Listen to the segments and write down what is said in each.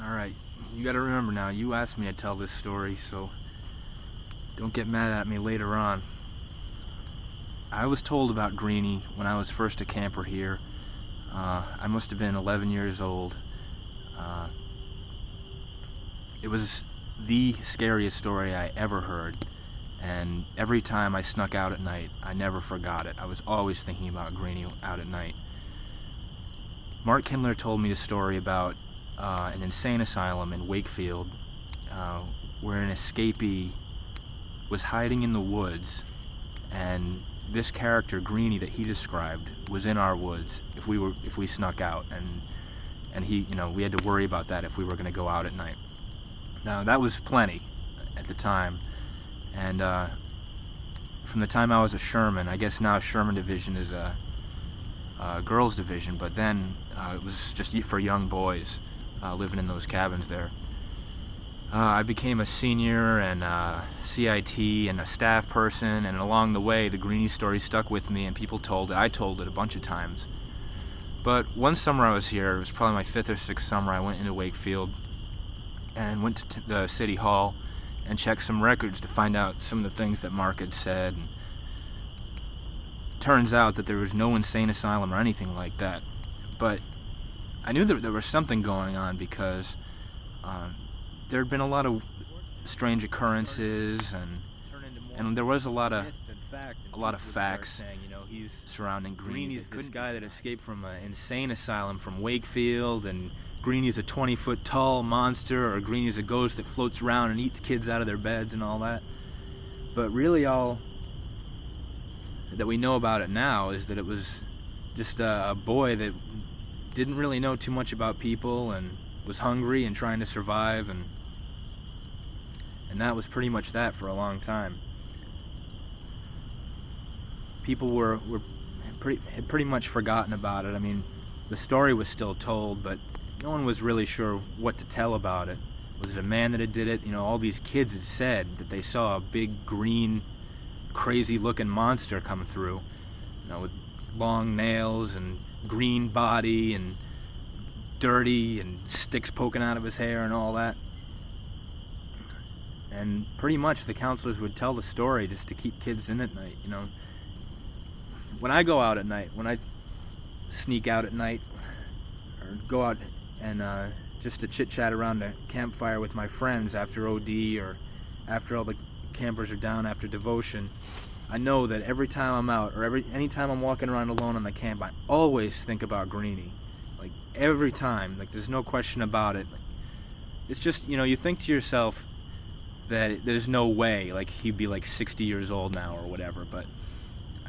Alright, you gotta remember now, you asked me to tell this story, so don't get mad at me later on. I was told about Greenie when I was first a camper here. I must have been 11 years old. It was the scariest story I ever heard, and every time I snuck out at night, I never forgot it. I was always thinking about Greenie out at night. Mark Kindler told me a story about an insane asylum in Wakefield where an escapee was hiding in the woods, and this character Greenie that he described was in our woods if we snuck out, and he, we had to worry about that if we were going to go out at night. Now that was plenty at the time, and from the time I was a Sherman, I guess now Sherman Division is a girls division, but then it was just for young boys living in those cabins there. I became a senior and CIT and a staff person, and along the way the Greenie story stuck with me, and I told it a bunch of times. But one summer I was here, it was probably my 5th or 6th summer, I went into Wakefield and went to the city hall and checked some records to find out some of the things that Mark had said. And turns out that there was no insane asylum or anything like that, but I knew that there was something going on because there had been a lot of strange occurrences, and there was a lot of facts surrounding Greenie. He's this guy that escaped from an insane asylum from Wakefield, and Greenie's a 20-foot tall monster, or Greenie's a ghost that floats around and eats kids out of their beds and all that. But really all that we know about it now is that it was just a boy that didn't really know too much about people and was hungry and trying to survive, and that was pretty much that for a long time. People had pretty much forgotten about it. I mean, the story was still told, but no one was really sure what to tell about it. Was it a man that had did it? All these kids had said that they saw a big green, crazy-looking monster come through, with long nails and green body and dirty and sticks poking out of his hair and all that. And pretty much the counselors would tell the story just to keep kids in at night. When I go out at night, when I sneak out at night or go out and just to chit-chat around a campfire with my friends after OD or after all the campers are down after devotion, I know that every time I'm out or anytime I'm walking around alone on the camp, I always think about Greenie. Like every time, like there's no question about it. It's just, you think to yourself that there's no way, like he'd be like 60 years old now or whatever, but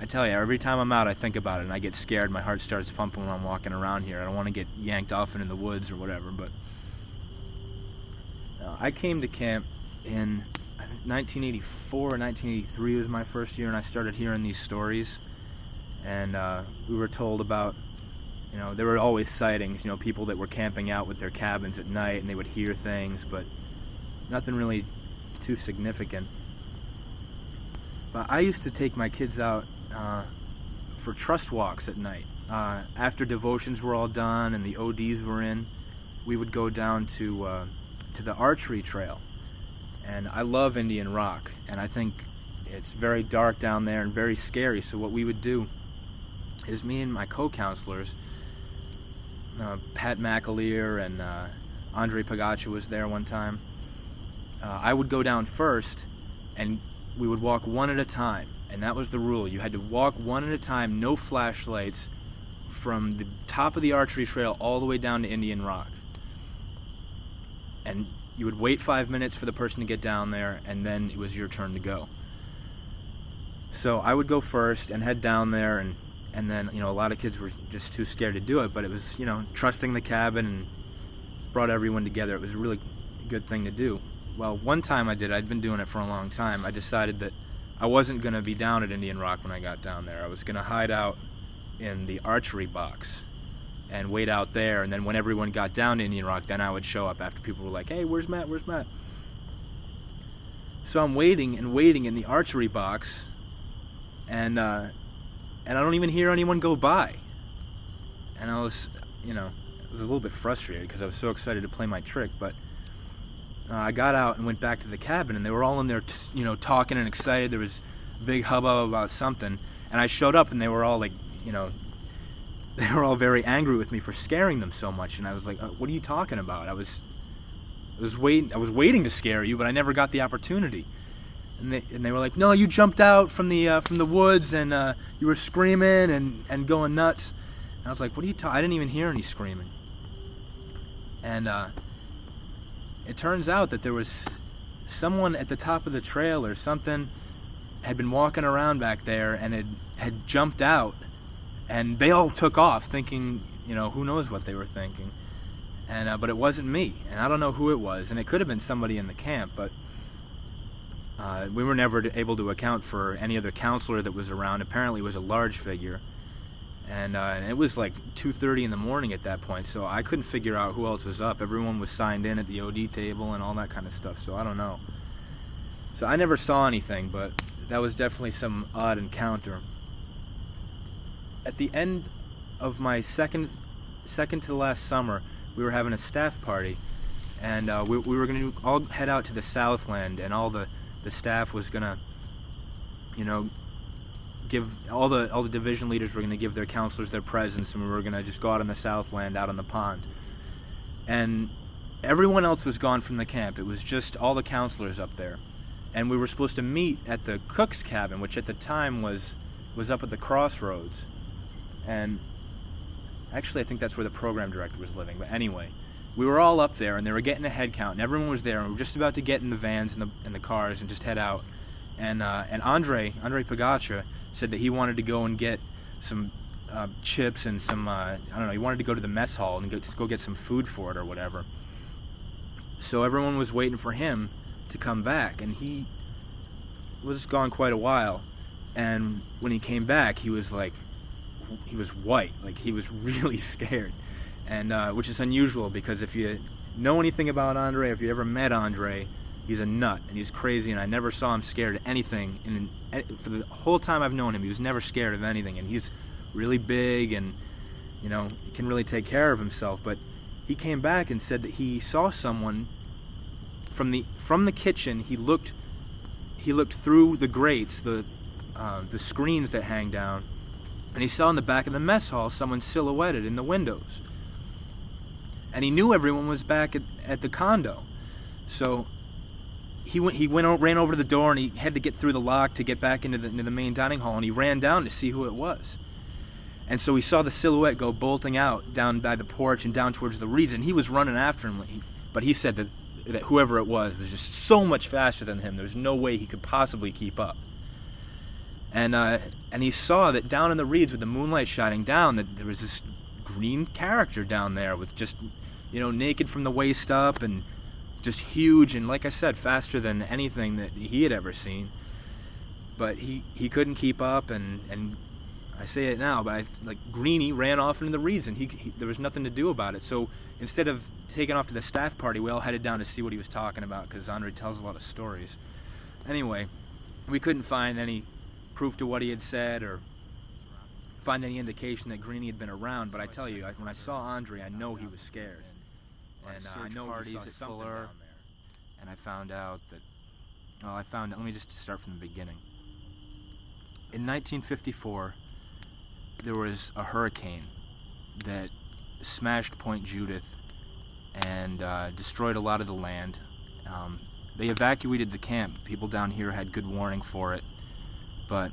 I tell you, every time I'm out I think about it and I get scared. My heart starts pumping when I'm walking around here. I don't want to get yanked off into the woods or whatever, but I came to camp in 1984 or 1983 was my first year, and I started hearing these stories, and we were told about, there were always sightings, people that were camping out with their cabins at night and they would hear things, but nothing really too significant. But I used to take my kids out for trust walks at night. After devotions were all done and the ODs were in, we would go down to the archery trail. And I love Indian Rock, and I think it's very dark down there and very scary. So what we would do is me and my co-counselors, Pat McAleer and Andre Pagacha was there one time. I would go down first, and we would walk one at a time, and that was the rule. You had to walk one at a time, no flashlights, from the top of the archery trail all the way down to Indian Rock. And you would wait 5 minutes for the person to get down there, and then it was your turn to go. So I would go first and head down there, and then, a lot of kids were just too scared to do it, but it was, trusting the cabin and brought everyone together. It was a really good thing to do. Well, one time I did, I'd been doing it for a long time, I decided that I wasn't going to be down at Indian Rock when I got down there. I was going to hide out in the archery box and wait out there, and then when everyone got down to Indian Rock, then I would show up after people were like, hey, where's Matt, where's Matt? So I'm waiting in the archery box, and I don't even hear anyone go by. And I was, was a little bit frustrated because I was so excited to play my trick, but I got out and went back to the cabin, and they were all in there, talking and excited. There was a big hubbub about something, and I showed up, and they were all like, they were all very angry with me for scaring them so much, and I was like, "What are you talking about? I was waiting to scare you, but I never got the opportunity." And they were like, "No, you jumped out from the woods, and you were screaming and going nuts." And I was like, "What are you talking? I didn't even hear any screaming." And it turns out that there was someone at the top of the trail or something had been walking around back there and had jumped out, and they all took off thinking, who knows what they were thinking. And but it wasn't me, and I don't know who it was, and it could have been somebody in the camp, but we were never able to account for any other counselor that was around. Apparently it was a large figure, and it was like 2:30 in the morning at that point, so I couldn't figure out who else was up. Everyone was signed in at the OD table and all that kind of stuff, so I don't know. So I never saw anything, but that was definitely some odd encounter. At the end of my second to last summer, we were having a staff party, and we were going to all head out to the Southland, and all the staff was going to, give all the division leaders were going to give their counselors their presents, and we were going to just go out on the Southland, out on the pond. And everyone else was gone from the camp. It was just all the counselors up there, and we were supposed to meet at the cook's cabin, which at the time was up at the crossroads. And actually, I think that's where the program director was living. But anyway, we were all up there, and they were getting a head count, and everyone was there, and we were just about to get in the vans and the cars and just head out. And Andre Pagacha said that he wanted to go and get some chips and some, he wanted to go to the mess hall and go get some food for it or whatever. So everyone was waiting for him to come back, and he was gone quite a while. And when he came back, he was white, like he was really scared, and which is unusual, because if you know anything about Andre, if you ever met Andre, he's a nut and he's crazy, and I never saw him scared of anything. For the whole time I've known him, he was never scared of anything, and he's really big, and he can really take care of himself. But he came back and said that he saw someone from the kitchen. He looked through the grates, the screens that hang down, and he saw in the back of the mess hall someone silhouetted in the windows. And he knew everyone was back at the condo. So he ran over to the door, and he had to get through the lock to get back into the main dining hall, and he ran down to see who it was. And so he saw the silhouette go bolting out down by the porch and down towards the reeds, and he was running after him. But he said that whoever it was just so much faster than him, there's no way he could possibly keep up. And he saw that down in the reeds with the moonlight shining down, that there was this green character down there with just, naked from the waist up, and just huge, and like I said, faster than anything that he had ever seen. But he couldn't keep up, and I say it now, but Greenie ran off into the reeds, and he there was nothing to do about it. So instead of taking off to the staff party, we all headed down to see what he was talking about, because Andre tells a lot of stories. Anyway, we couldn't find any proof to what he had said or find any indication that Greenie had been around, but I tell you, when I saw Andre, I know he was scared. And I know parties at Fuller, and I found out that, let me just start from the beginning. In 1954, there was a hurricane that smashed Point Judith and destroyed a lot of the land. They evacuated the camp. People down here had good warning for it, but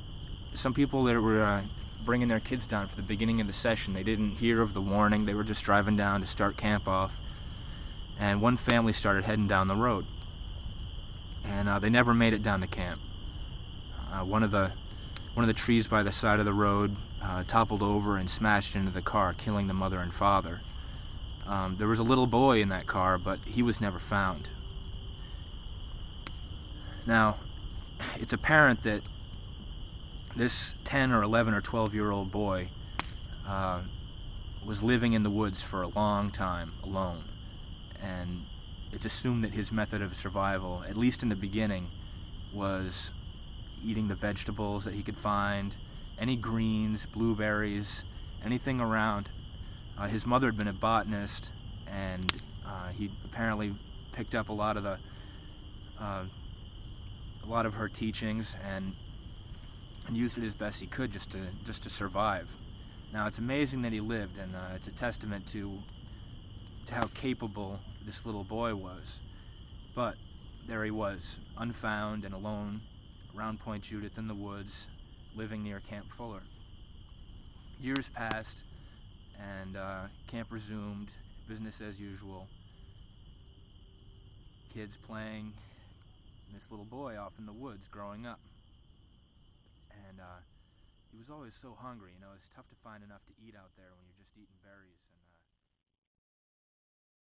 some people that were bringing their kids down for the beginning of the session, they didn't hear of the warning. They were just driving down to start camp off, and one family started heading down the road, and they never made it down to camp. One of the trees by the side of the road toppled over and smashed into the car, killing the mother and father. There was a little boy in that car, but he was never found. Now, it's apparent that this 10 or 11 or 12-year-old boy was living in the woods for a long time alone, and it's assumed that his method of survival, at least in the beginning, was eating the vegetables that he could find, any greens, blueberries, anything around. His mother had been a botanist, and he apparently picked up a lot of her teachings and used it as best he could just to survive. Now, it's amazing that he lived, and it's a testament to how capable this little boy was. But there he was, unfound and alone, around Point Judith in the woods, living near Camp Fuller. Years passed, and camp resumed, business as usual. Kids playing, and this little boy off in the woods growing up. And he was always so hungry. It's tough to find enough to eat out there when you're just eating berries.